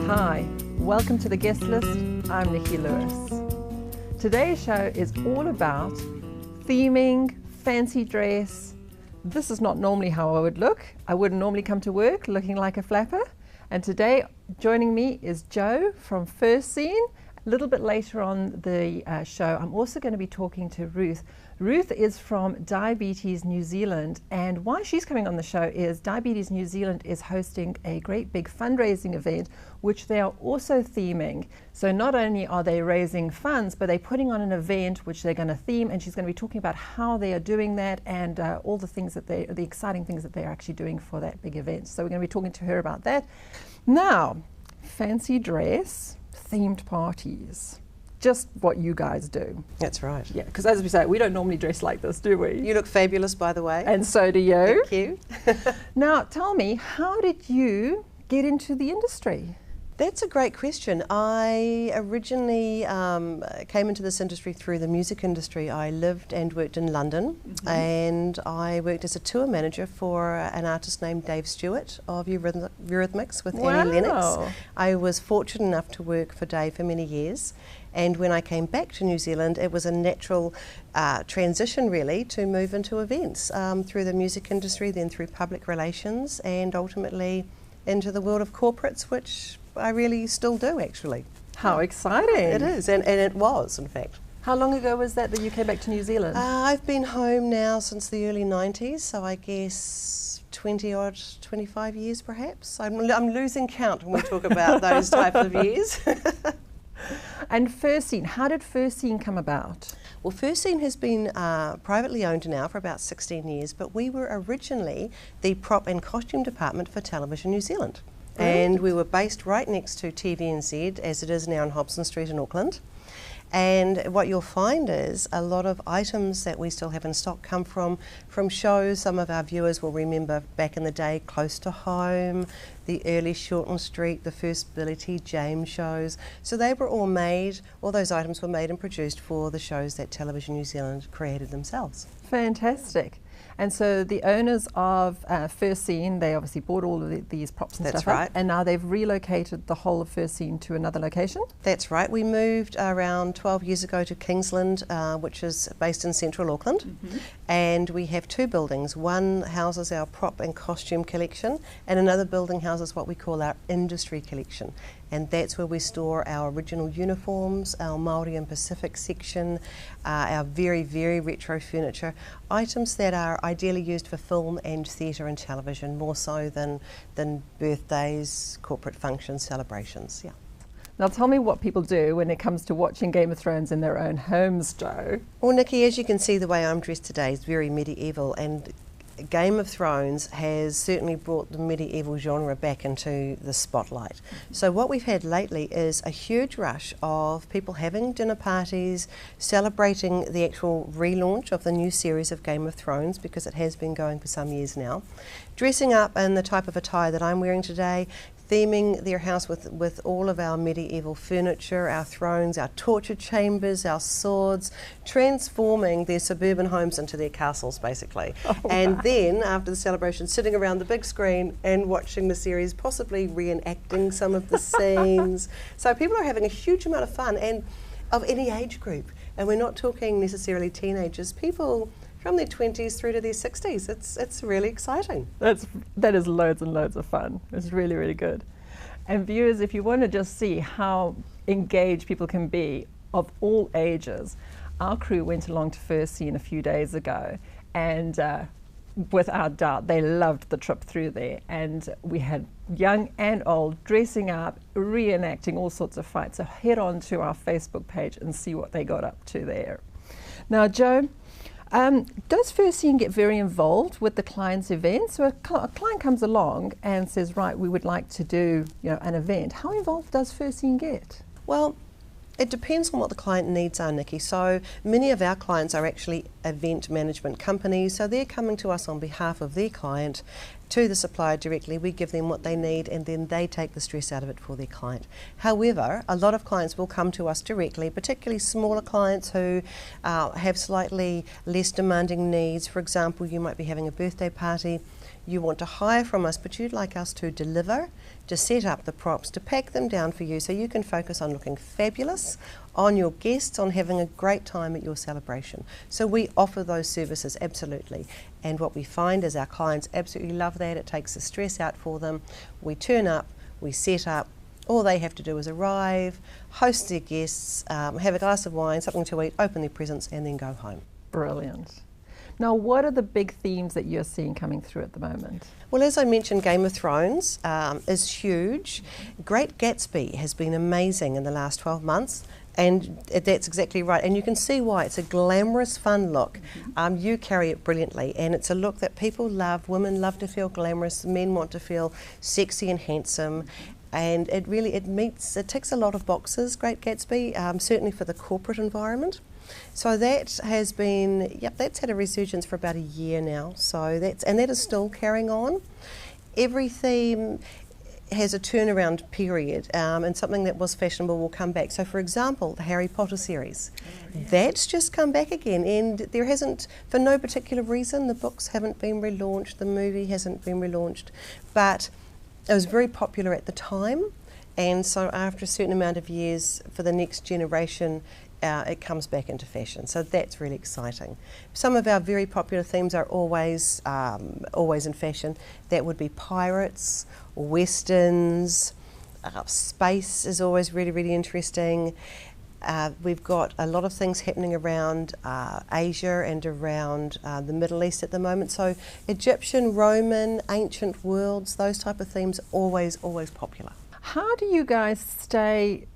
Hi, welcome to the guest list. I'm Nikki Lewis. Today's show is all about theming, fancy dress. This is not normally how I would look. I wouldn't normally come to work looking like a flapper. And today joining me is Joe from First Scene. A little bit later on the show, I'm also going to be talking to Ruth. Ruth is from Diabetes New Zealand, and why she's coming on the show is Diabetes New Zealand is hosting a great big fundraising event, which they are also theming. So not only are they raising funds, but they're putting on an event which they're going to theme, and she's going to be talking about how they are doing that and all the things that the exciting things that they're actually doing for that big event. So we're going to be talking to her about that. Now, fancy dress, themed parties. Just what you guys do. That's right. Yeah, because as we say, we don't normally dress like this, do we? You look fabulous, by the way. And so do you. Thank you. Now, tell me, how did you get into the industry? That's a great question. I originally came into this industry through the music industry. I lived and worked in London, and I worked as a tour manager for an artist named Dave Stewart of Eurythmics with Annie Lennox. I was fortunate enough to work for Dave for many years, and when I came back to New Zealand, it was a natural transition really to move into events through the music industry, then through public relations, and ultimately into the world of corporates, which I really still do, actually. How exciting. It is, and it was, in fact. How long ago was that you came back to New Zealand? I've been home now since the early 90s, so I guess 25 years perhaps. I'm losing count when we talk about those types of years. And First Scene, how did First Scene come about? Well, First Scene has been privately owned now for about 16 years, but we were originally the prop and costume department for Television New Zealand. And we were based right next to TVNZ, as it is now on Hobson Street in Auckland. And what you'll find is a lot of items that we still have in stock come from shows. Some of our viewers will remember back in the day, Close to Home, the early Shorten Street, the first Billy T. James shows. So they were all made, all those items were made and produced for the shows that Television New Zealand created themselves. Fantastic. And so the owners of First Scene, they obviously bought all of these props and That's stuff right. up, and now they've relocated the whole of First Scene to another location? That's right. We moved around 12 years ago to Kingsland, which is based in central Auckland, and we have two buildings. One houses our prop and costume collection, and another building houses what we call our industry collection. And that's where we store our original uniforms, our Māori and Pacific section, our very, very retro furniture, items that are ideally used for film and theatre and television, more so than birthdays, corporate functions, celebrations. Yeah. Now tell me what people do when it comes to watching Game of Thrones in their own homes, Joe. Well, Nikki, as you can see, the way I'm dressed today is very medieval, and Game of Thrones has certainly brought the medieval genre back into the spotlight. So what we've had lately is a huge rush of people having dinner parties, celebrating the actual relaunch of the new series of Game of Thrones, because it has been going for some years now, dressing up in the type of attire that I'm wearing today, theming their house with all of our medieval furniture, our thrones, our torture chambers, our swords, transforming their suburban homes into their castles, basically. And then, after the celebration, sitting around the big screen and watching the series, possibly reenacting some of the scenes. So people are having a huge amount of fun, and of any age group. And we're not talking necessarily teenagers, people from their 20s through to their 60s. It's really exciting. That is loads and loads of fun. It's really, really good. And viewers, if you want to just see how engaged people can be of all ages, our crew went along to First Scene a few days ago, and without doubt they loved the trip through there, and we had young and old dressing up, reenacting all sorts of fights. So head on to our Facebook page and see what they got up to there. Now, Joe, does First Scene get very involved with the client's events? So a client comes along and says, right, we would like to do an event. How involved does First Scene get? Well, it depends on what the client needs are, Nikki. So many of our clients are actually event management companies, so they're coming to us on behalf of their client, to the supplier directly. We give them what they need and then they take the stress out of it for their client. However, a lot of clients will come to us directly, particularly smaller clients who have slightly less demanding needs. For example, you might be having a birthday party, you want to hire from us, but you'd like us to deliver, to set up the props, to pack them down for you so you can focus on looking fabulous, on your guests, on having a great time at your celebration. So we offer those services, absolutely. And what we find is our clients absolutely love that. It takes the stress out for them. We turn up, we set up, all they have to do is arrive, host their guests, have a glass of wine, something to eat, open their presents and then go home. Brilliant. Now, what are the big themes that you're seeing coming through at the moment? Well, as I mentioned, Game of Thrones is huge. Great Gatsby has been amazing in the last 12 months. And that's exactly right. And you can see why. It's a glamorous, fun look. You carry it brilliantly. And it's a look that people love. Women love to feel glamorous. Men want to feel sexy and handsome. And it ticks a lot of boxes, Great Gatsby, certainly for the corporate environment. So that has been, that's had a resurgence for about a year now. So that is still carrying on. Every theme has a turnaround period, and something that was fashionable will come back. So, for example, the Harry Potter series, that's just come back again, and there hasn't, for no particular reason, the books haven't been relaunched, the movie hasn't been relaunched, but it was very popular at the time, and so after a certain amount of years, for the next generation, it comes back into fashion. So that's really exciting. Some of our very popular themes are always in fashion. That would be pirates, westerns, space is always really, really interesting. We've got a lot of things happening around Asia and around the Middle East at the moment. So Egyptian, Roman, ancient worlds, those type of themes, always popular. How do you guys stay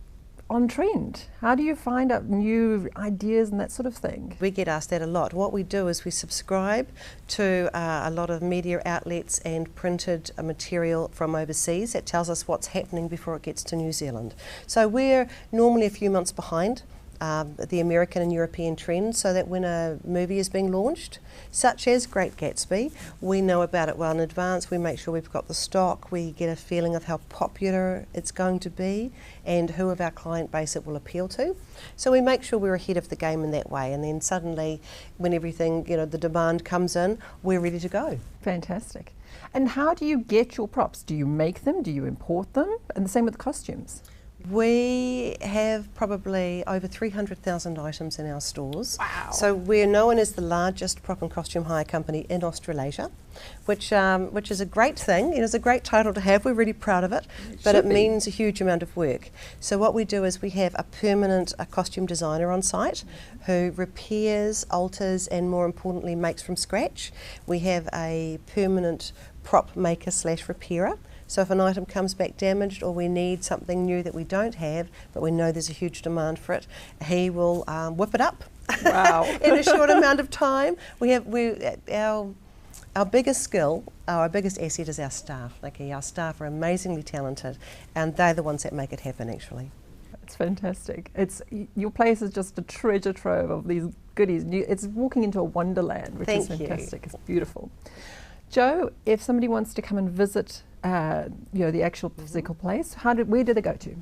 on trend? How do you find out new ideas and that sort of thing? We get asked that a lot. What we do is we subscribe to a lot of media outlets and printed material from overseas that tells us what's happening before it gets to New Zealand. So we're normally a few months behind the American and European trends, so that when a movie is being launched, such as Great Gatsby, we know about it well in advance. We make sure we've got the stock, we get a feeling of how popular it's going to be and who of our client base it will appeal to. So we make sure we're ahead of the game in that way, and then suddenly when everything, the demand comes in, we're ready to go. Fantastic. And how do you get your props? Do you make them? Do you import them? And the same with the costumes? We have probably over 300,000 items in our stores. Wow. So we're known as the largest prop and costume hire company in Australasia, which is a great thing. It's a great title to have. We're really proud of it, but it means a huge amount of work. So what we do is we have a permanent costume designer on site who repairs, alters, and more importantly makes from scratch. We have a permanent prop maker / repairer. So if an item comes back damaged or we need something new that we don't have, but we know there's a huge demand for it, he will whip it up. Wow. In a short amount of time. Our biggest skill, our biggest asset is our staff. Our staff are amazingly talented, and they're the ones that make it happen actually. It's fantastic. Your place is just a treasure trove of these goodies. It's walking into a wonderland, which is fantastic. It's beautiful. Jo, if somebody wants to come and visit the actual physical place, where do they go to?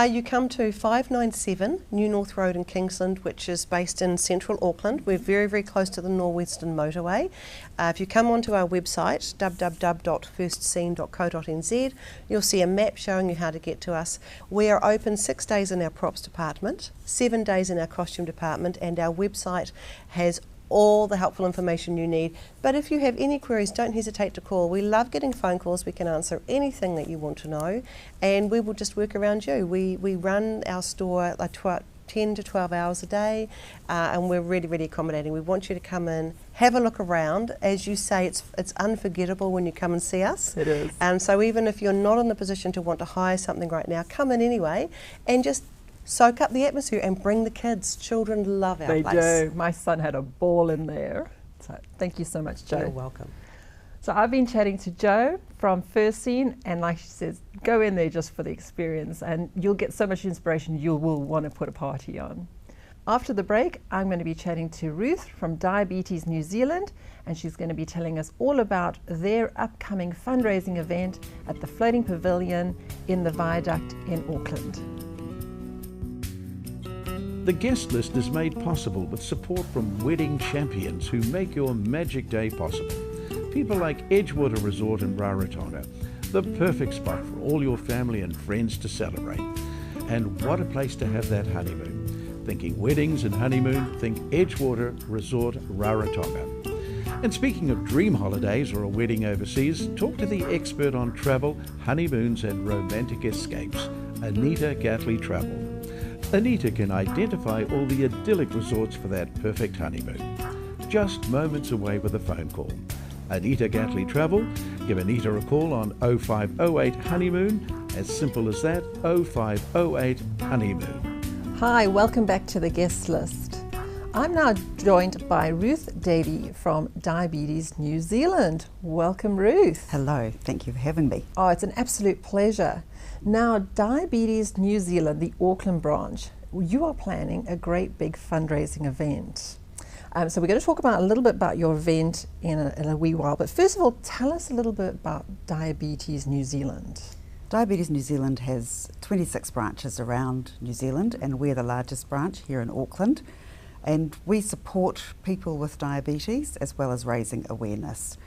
You come to 597 New North Road in Kingsland, which is based in central Auckland. We're very, very close to the Norwestern Motorway. If you come onto our website, www.firstscene.co.nz, you'll see a map showing you how to get to us. We are open 6 days in our props department, 7 days in our costume department, and our website has all the helpful information you need. But if you have any queries, don't hesitate to call. We love getting phone calls. We can answer anything that you want to know, and we will just work around you. We run our store like 10 to 12 hours a day, and we're really, really accommodating. We want you to come in, have a look around. As you say, it's unforgettable when you come and see us. It is. And so even if you're not in the position to want to hire something right now, come in anyway and just soak up the atmosphere and bring the kids. Children love our place. They do. My son had a ball in there. So thank you so much, Jo. You're welcome. So I've been chatting to Jo from First Scene, and like she says, go in there just for the experience and you'll get so much inspiration you will want to put a party on. After the break, I'm going to be chatting to Ruth from Diabetes New Zealand, and she's going to be telling us all about their upcoming fundraising event at the Floating Pavilion in the Viaduct in Auckland. The guest list is made possible with support from wedding champions who make your magic day possible. People like Edgewater Resort in Rarotonga, the perfect spot for all your family and friends to celebrate. And what a place to have that honeymoon. Thinking weddings and honeymoon, think Edgewater Resort Rarotonga. And speaking of dream holidays or a wedding overseas, talk to the expert on travel, honeymoons and romantic escapes, Anita Gatley Travel. Anita can identify all the idyllic resorts for that perfect honeymoon. Just moments away with a phone call. Anita Gatley Travel. Give Anita a call on 0508 Honeymoon. As simple as that, 0508 Honeymoon. Hi, welcome back to the guest list. I'm now joined by Ruth Davey from Diabetes New Zealand. Welcome, Ruth. Hello, thank you for having me. Oh, it's an absolute pleasure. Now, Diabetes New Zealand, the Auckland branch, you are planning a great big fundraising event. So we're going to talk about a little bit about your event in a wee while, but first of all, tell us a little bit about Diabetes New Zealand. Diabetes New Zealand has 26 branches around New Zealand, and we're the largest branch here in Auckland. And we support people with diabetes as well as raising awareness.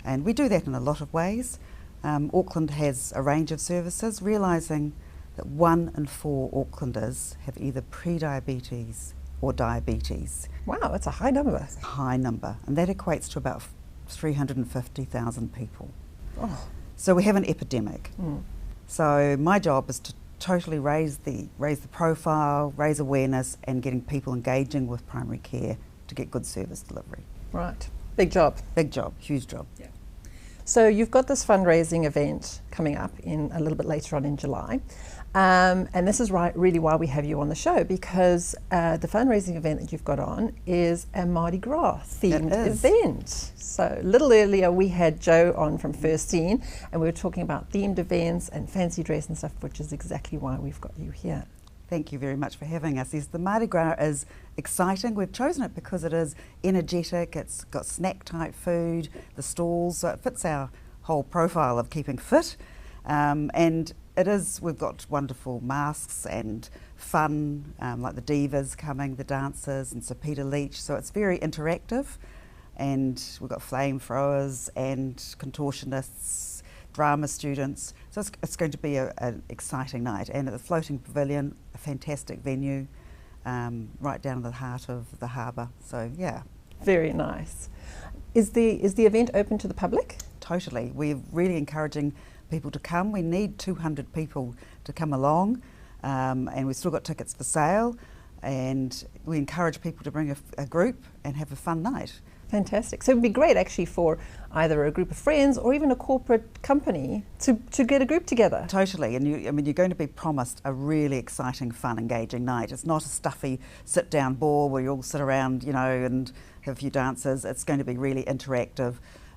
And we do that in a lot of ways. Auckland has a range of services, realising that 1 in 4 Aucklanders have either pre-diabetes or diabetes. Wow, that's a high number. It's a high number, and that equates to about 350,000 people. Oh. So we have an epidemic. Mm. So my job is to totally raise the profile, raise awareness, and getting people engaging with primary care to get good service delivery. Right, big job. Big job, huge job. Yeah. So you've got this fundraising event coming up in a little bit later on in July. And this is really why we have you on the show, because the fundraising event that you've got on is a Mardi Gras themed event. So a little earlier we had Joe on from First Scene, and we were talking about themed events and fancy dress and stuff, which is exactly why we've got you here. Thank you very much for having us. Yes, the Mardi Gras is exciting. We've chosen it because it is energetic, it's got snack type food, the stalls, so it fits our whole profile of keeping fit. And we've got wonderful masks and fun, like the divas coming, the dancers, and Sir Peter Leach. So it's very interactive, and we've got flamethrowers and contortionists, drama students. So it's going to be an exciting night. And at the Floating Pavilion, a fantastic venue, right down in the heart of the harbour. So yeah. Very nice. Is the event open to the public? Totally. We're really encouraging people to come. We need 200 people to come along, and we've still got tickets for sale, and we encourage people to bring a group and have a fun night. Fantastic. So it would be great actually for either a group of friends or even a corporate company to get a group together. Totally, and you're going to be promised a really exciting, fun, engaging night. It's not a stuffy sit-down ball where you all sit around, and have a few dances. It's going to be really interactive.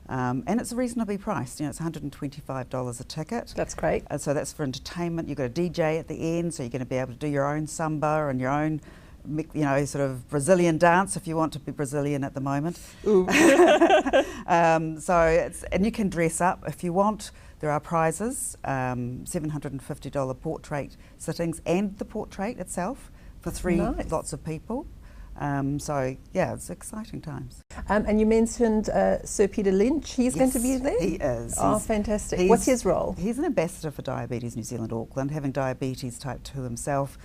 And it's reasonably priced. It's $125 a ticket. That's great. So that's for entertainment. You've got a DJ at the end, so you're going to be able to do your own samba and your own, sort of Brazilian dance if you want to be Brazilian at the moment. Ooh. And you can dress up if you want. There are prizes, $750 portrait sittings and the portrait itself for 3 lots of people. So yeah, it's exciting times. And you mentioned Sir Peter Lynch. He's going to be there? He is. Oh, fantastic. What's his role? He's an ambassador for Diabetes New Zealand Auckland, having diabetes type 2 himself.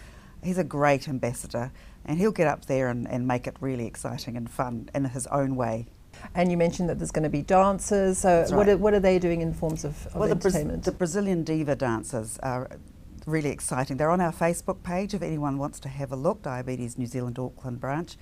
He's a great ambassador, and he'll get up there and make it really exciting and fun in his own way. And you mentioned that there's going to be dancers. So what are they doing in forms of entertainment? The Brazilian diva dancers are really exciting. They're on our Facebook page if anyone wants to have a look, Diabetes New Zealand Auckland branch.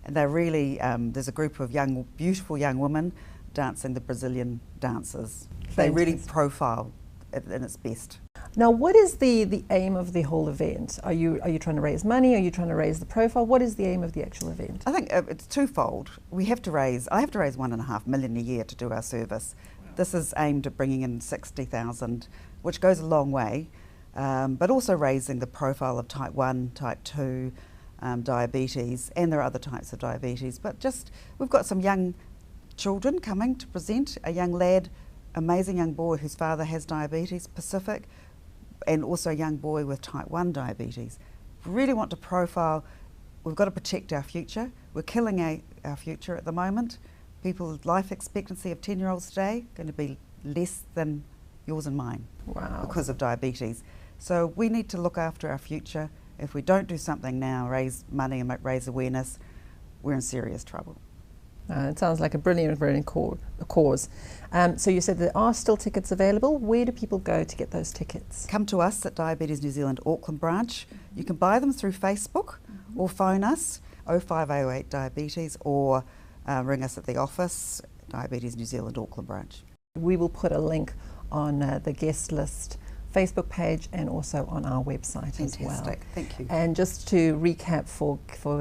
And they're really, there's a group of beautiful young women dancing the Brazilian dances. Fantastic. They really profile it in its best. Now, what is the aim of the whole event? Are you trying to raise money? Are you trying to raise the profile? What is the aim of the actual event? I think it's twofold. I have to raise $1.5 million a year to do our service. Wow. This is aimed at bringing in 60,000, which goes a long way, but also raising the profile of type 1, type 2, diabetes, and there are other types of diabetes, but just we've got some young children coming to present, a young lad, amazing young boy whose father has diabetes, Pacific, and also a young boy with type 1 diabetes. Really want to profile, we've got to protect our future. We're killing our future at the moment. People's life expectancy of 10-year-olds today going to be less than yours and mine. Wow. Because of diabetes. So we need to look after our future. If we don't do something now, raise money and raise awareness, we're in serious trouble. It sounds like a brilliant cause. So you said there are still tickets available. Where do people go to get those tickets? Come to us at Diabetes New Zealand Auckland branch. You can buy them through Facebook or phone us 0508 Diabetes, or ring us at the office, Diabetes New Zealand Auckland branch. We will put a link on the guest list Facebook page and also on our website as well. Fantastic, thank you. And just to recap for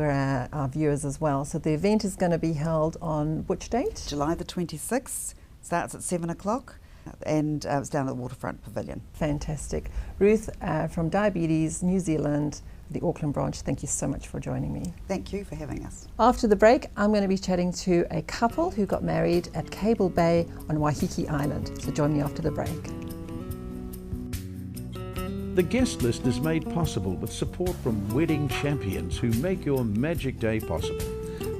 our viewers as well, so the event is going to be held on which date? July the 26th, starts at 7 o'clock, and it's down at the Waterfront Pavilion. Fantastic. Ruth from Diabetes New Zealand, the Auckland branch, thank you so much for joining me. Thank you for having us. After the break, I'm going to be chatting to a couple who got married at Cable Bay on Waiheke Island. So join me after the break. The guest list is made possible with support from wedding champions who make your magic day possible.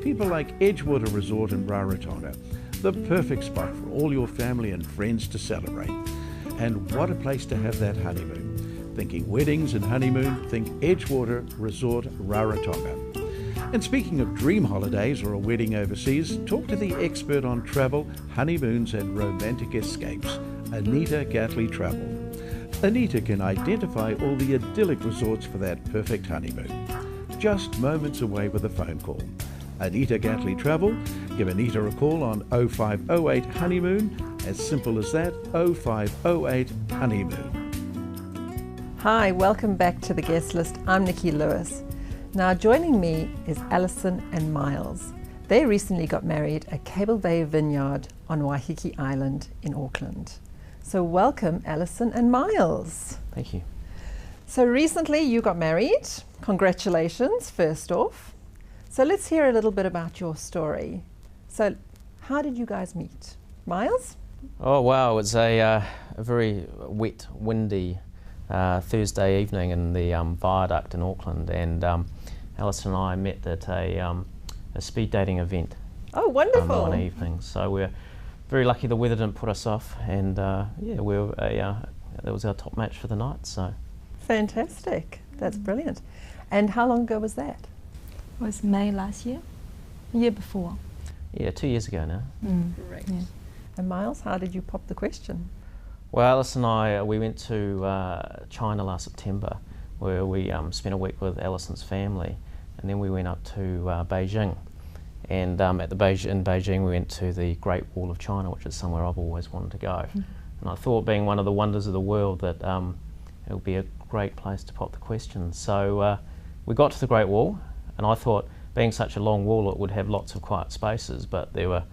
People like Edgewater Resort in Rarotonga, the perfect spot for all your family and friends to celebrate. And what a place to have that honeymoon. Thinking weddings and honeymoon, think Edgewater Resort Rarotonga. And speaking of dream holidays or a wedding overseas, talk to the expert on travel, honeymoons and romantic escapes, Anita Gatley Travel. Anita can identify all the idyllic resorts for that perfect honeymoon. Just moments away with a phone call. Anita Gatley Travel. Give Anita a call on 0508 Honeymoon. As simple as that, 0508 Honeymoon. Hi, welcome back to the guest list. I'm Nikki Lewis. Now joining me is Alison and Miles. They recently got married at Cable Bay Vineyard on Waiheke Island in Auckland. So welcome, Alison and Miles. Thank you. So recently you got married. Congratulations, first off. So let's hear a little bit about your story. So how did you guys meet? Miles? Oh wow, it was a very wet, windy Thursday evening in the viaduct in Auckland, and Alison and I met at a speed dating event. Oh, wonderful. One evening. So we're very lucky the weather didn't put us off, and yeah, that was our top match for the night. So fantastic. That's brilliant. And how long ago was that? It was May last year, the year before. Yeah, 2 years ago now. Great. Yeah. And Miles, how did you pop the question? Well, Alice and I, we went to China last September, where we spent a week with Alison's family, and then we went up to Beijing. And in Beijing we went to the Great Wall of China, which is somewhere I've always wanted to go. And I thought, being one of the wonders of the world, that it would be a great place to pop the question. So we got to the Great Wall, and I thought, being such a long wall, it would have lots of quiet spaces, but there were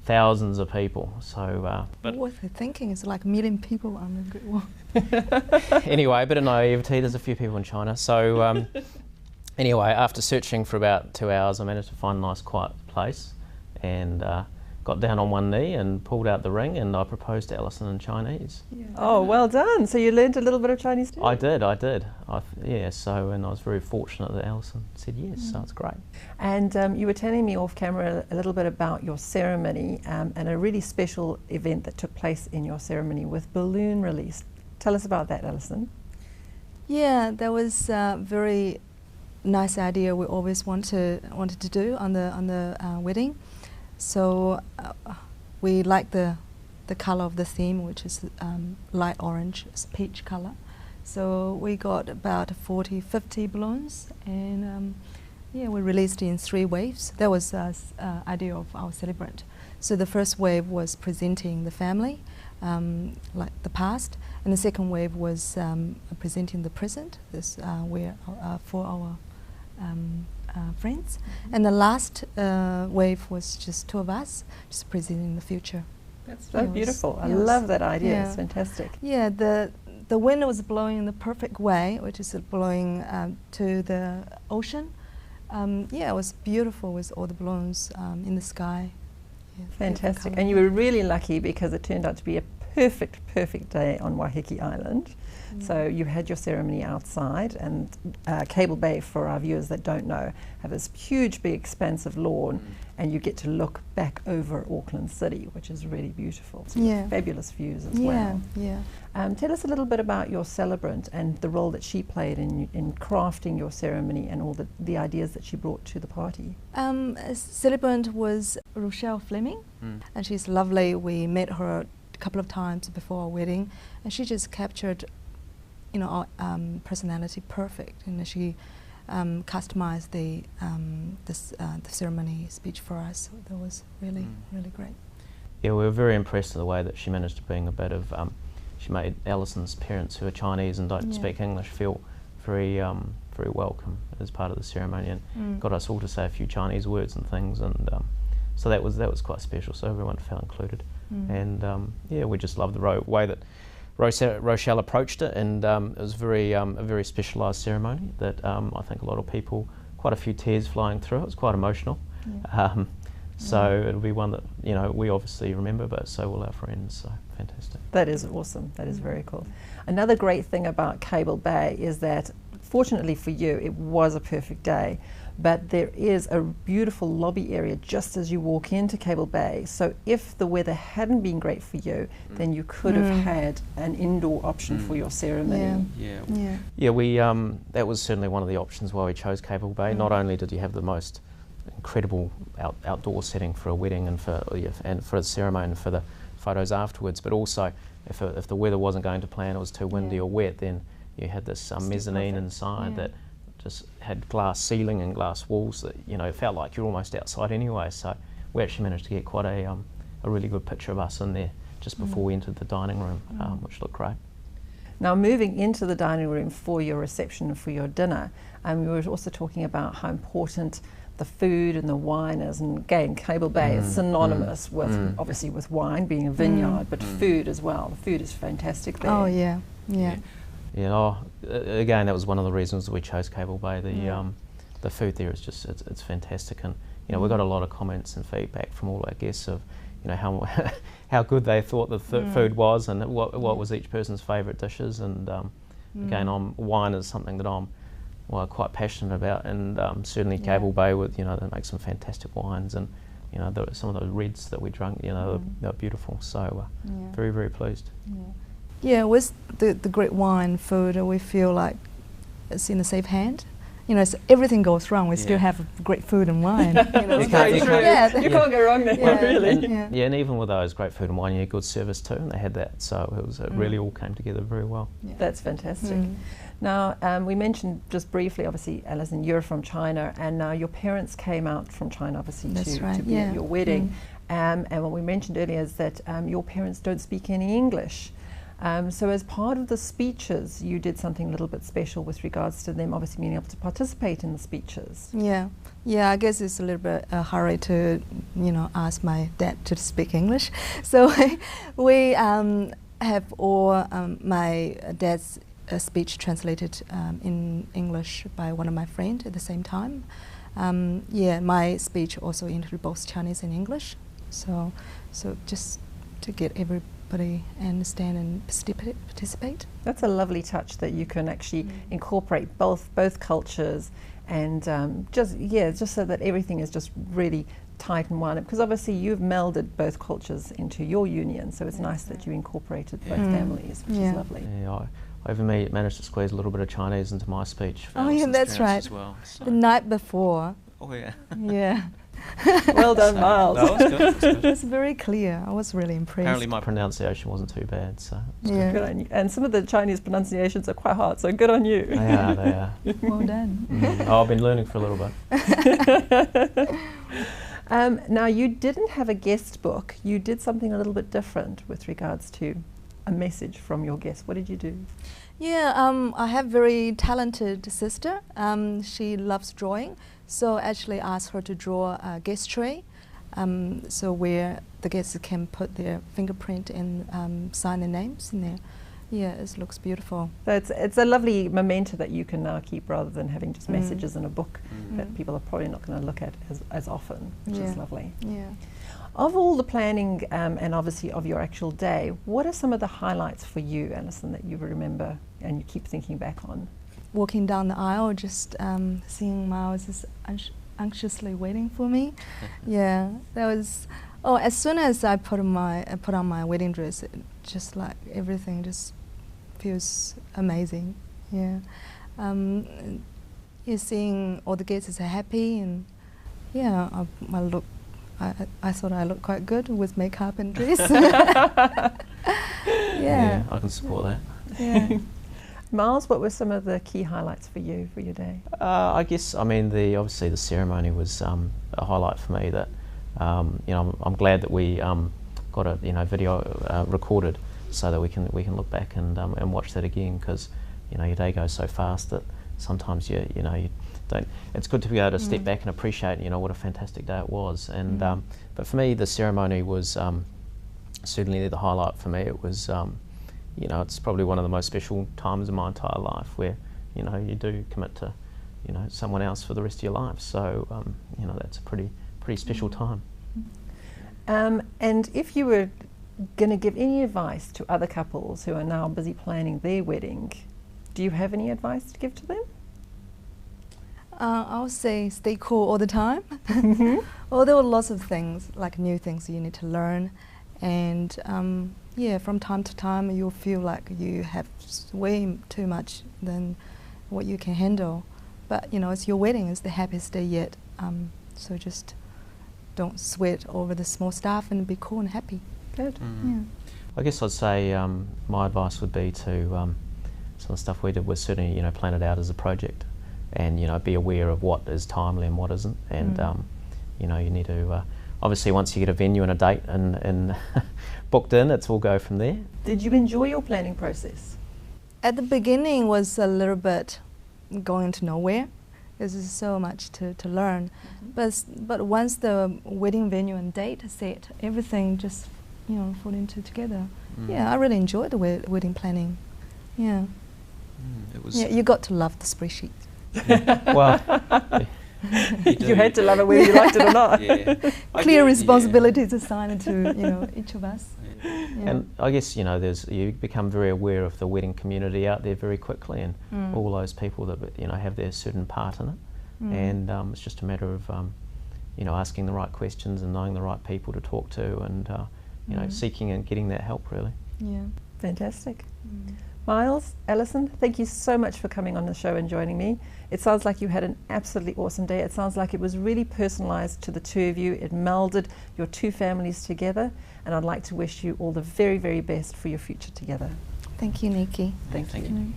thousands of people. So, What was I thinking? It's like a million people on the Great Wall. Anyway, a bit of naivety, there's a few people in China. So anyway, after searching for about 2 hours, I managed to find a nice quiet place, and got down on one knee and pulled out the ring, and I proposed to Alison in Chinese. Yeah. Oh, well done. So you learned a little bit of Chinese too? I did. Yeah, so, and I was very fortunate that Alison said yes, so it's great. And you were telling me off camera a little bit about your ceremony and a really special event that took place in your ceremony with balloon release. Tell us about that, Alison. Yeah, that was a very nice idea we always wanted to do on the wedding. So we like the color of the theme, which is light orange, it's peach color. So we got about 40-50 balloons, and yeah, we released in 3 waves. That was the idea of our celebrant. So the first wave was presenting the family, like the past, and the second wave was presenting the present. This for our friends, and the last wave was just 2 of us, just presenting the future. That's so beautiful. I love that idea. Yeah. It's fantastic. Yeah, the wind was blowing in the perfect way, which is blowing to the ocean, Yeah, it was beautiful with all the balloons in the sky. Yeah, Fantastic. colour. And you were really lucky because it turned out to be a perfect day on Waiheke Island. So you had your ceremony outside, and Cable Bay, for our viewers that don't know, have this huge big expansive lawn, and you get to look back over Auckland City, which is really beautiful. So Yeah. fabulous views as Yeah, well. yeah. Tell us a little bit about your celebrant and the role that she played in crafting your ceremony and all the ideas that she brought to the party. Celebrant was Rochelle Fleming, and she's lovely. We met her a couple of times before our wedding, and she just captured, you know, our personality perfect. And she customized the ceremony speech for us. So that was really great. Yeah, we were very impressed with the way that she managed to bring a bit of. She made Alison's parents, who are Chinese and don't speak English, feel very welcome as part of the ceremony, and got us all to say a few Chinese words and things, and so that was quite special. So everyone felt included, and yeah, we just loved the way that Rochelle approached it, and it was a very specialised ceremony that I think a lot of people, quite a few tears flying through. It was quite emotional. Yeah. So it'll be one that, you know, we obviously remember, but so will our friends. So fantastic. That is awesome. That is very cool. Another great thing about Cable Bay is that, fortunately for you, it was a perfect day, but there is a beautiful lobby area just as you walk into Cable Bay. So if the weather hadn't been great for you, then you could have had an indoor option for your ceremony. Yeah, we that was certainly one of the options why we chose Cable Bay. Not only did you have the most incredible outdoor setting for a wedding and for the ceremony and for the photos afterwards, but also if the weather wasn't going to plan, it was too windy or wet, then you had this mezzanine inside that just had glass ceiling and glass walls that, you know, it felt like you're almost outside anyway. So we actually managed to get quite a really good picture of us in there just before we entered the dining room, which looked great. Now, moving into the dining room for your reception and for your dinner, we were also talking about how important the food and the wine is, and again, Cable Bay is synonymous with obviously with wine being a vineyard, but food as well. The food is fantastic there. Oh yeah. Yeah, again, that was one of the reasons we chose Cable Bay. The food there is just it's fantastic, and you know we got a lot of comments and feedback from all our guests of, you know, how good they thought the food was, and what was each person's favourite dishes. And again, wine is something that I'm quite passionate about, and certainly Cable Bay, with, you know, they make some fantastic wines, and you know some of those reds that we drank, you know, they're beautiful. So very pleased. Yeah, with the great wine food, we feel like it's in a safe hand. You know, everything goes wrong, we still have great food and wine. You know, That's very true. You can't go wrong there, really. And even with those great food and wine, you had good service too, and they had that. So it really all came together very well. That's fantastic. Now, we mentioned just briefly, obviously, Alison, you're from China, and your parents came out from China, obviously, to be at your wedding. And what we mentioned earlier is that your parents don't speak any English. So as part of the speeches, you did something a little bit special with regards to them obviously being able to participate in the speeches. Yeah, I guess it's a little bit a hurry to, you know, ask my dad to speak English. So we have all my dad's speech translated in English by one of my friends at the same time. My speech also included both Chinese and English. So just to get everybody understand and participate. That's a lovely touch that you can actually incorporate both cultures, and just so that everything is just really tight and one. Because obviously you've melded both cultures into your union, so it's nice that you incorporated both families, which is lovely. Yeah, I even managed to squeeze a little bit of Chinese into my speech. Oh yeah, that's right. As well, so. The night before. Oh yeah. Yeah. Well done, Miles. No, it was good. It was very clear. I was really impressed. Apparently my pronunciation wasn't too bad, so good on you. And some of the Chinese pronunciations are quite hard, so good on you. They are. Well done. I've been learning for a little bit. Now, you didn't have a guest book. You did something a little bit different with regards to a message from your guest. What did you do? Yeah, I have a very talented sister. She loves drawing. So actually asked her to draw a guest tray, so where the guests can put their fingerprint and sign their names in there. Yeah, it looks beautiful. So it's a lovely memento that you can now keep rather than having just messages in a book that people are probably not going to look at as often, which is lovely. Yeah. Of all the planning and obviously of your actual day, what are some of the highlights for you, Alison, that you remember and you keep thinking back on? Walking down the aisle, just seeing Miles is anxiously waiting for me. Yeah, that was. Oh, as soon as I put on my wedding dress, it just like everything just feels amazing. Yeah, you're seeing all the guests are happy, and yeah, I thought I looked quite good with makeup and dress. Yeah, I can support that. yeah. Miles, what were some of the key highlights for you for your day? I guess, I mean, obviously the ceremony was a highlight for me. That I'm glad that we got a video recorded so that we can look back and watch that again, because your day goes so fast that sometimes you don't. It's good to be able to step back and appreciate what a fantastic day it was. And but for me, the ceremony was certainly the highlight for me. It was it's probably one of the most special times in my entire life, where you do commit to someone else for the rest of your life. So that's a pretty special time. And if you were going to give any advice to other couples who are now busy planning their wedding, do you have any advice to give to them? I would say stay cool all the time. Well, there were lots of things, like new things you need to learn, and yeah, from time to time you'll feel like you have way too much than what you can handle. But it's your wedding, it's the happiest day yet. So just don't sweat over the small stuff and be cool and happy. Good. Yeah. I guess I'd say my advice would be to some of the stuff we did was certainly plan it out as a project, and be aware of what is timely and what isn't, and you need to obviously once you get a venue and a date and booked in, it's all go from there. Did you enjoy your planning process? At the beginning was a little bit going to nowhere. There's so much to learn, but once the wedding venue and date is set, everything just fall into together. Yeah, I really enjoyed the wedding planning. Yeah. It was. Yeah, you got to love the spreadsheet. Well, you had to love it whether you liked it or not. Yeah. Clear responsibilities assigned to each of us. Yeah. And I guess you become very aware of the wedding community out there very quickly, and all those people that have their certain part in it, and it's just a matter of asking the right questions and knowing the right people to talk to, and seeking and getting that help, really. Yeah. Fantastic. Miles, Alison, thank you so much for coming on the show and joining me. It sounds like you had an absolutely awesome day. It sounds like it was really personalised to the two of you. It melded your two families together, and I'd like to wish you all the very, very best for your future together. Thank you, Nikki. Thank you.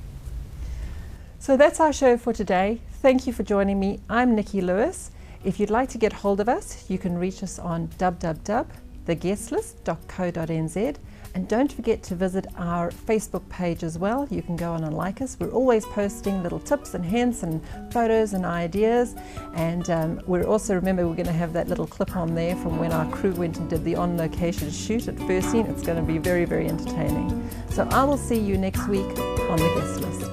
So that's our show for today. Thank you for joining me. I'm Nikki Lewis. If you'd like to get hold of us, you can reach us on www.theguestlist.co.nz. And don't forget to visit our Facebook page as well. You can go on and like us. We're always posting little tips and hints and photos and ideas. And we're going to have that little clip on there from when our crew went and did the on-location shoot at First Scene. It's going to be very, very entertaining. So I will see you next week on The Guest List.